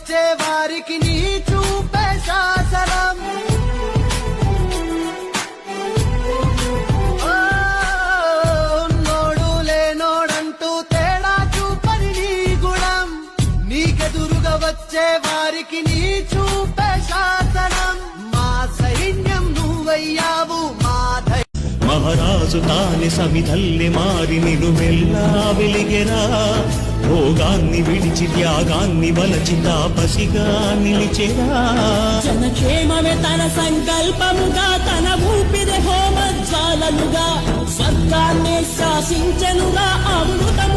వచ్చే వారికి నీ చూపే శాసనం. నోడు లేనోడంటూ తేడా చూపని నీ గుణం, నీకెదురుగా వచ్చే వారికి నీ చూపే శాసనం. మా సైన్యం నువ్వయ్యావు, మా మహారాజు తాని సమిధల్లి మారి నిలువెల్లా వెలిగెరా. భోగాన్ని విడిచి త్యాగాన్ని వలచి తాపసిగా నిలిచెరా. జనక్షేమమే తన సంకల్పముగా, తన ఊపిరి హోమజ్వాలలుగా స్వర్గాన్ని శాసించనుగా, అమృతం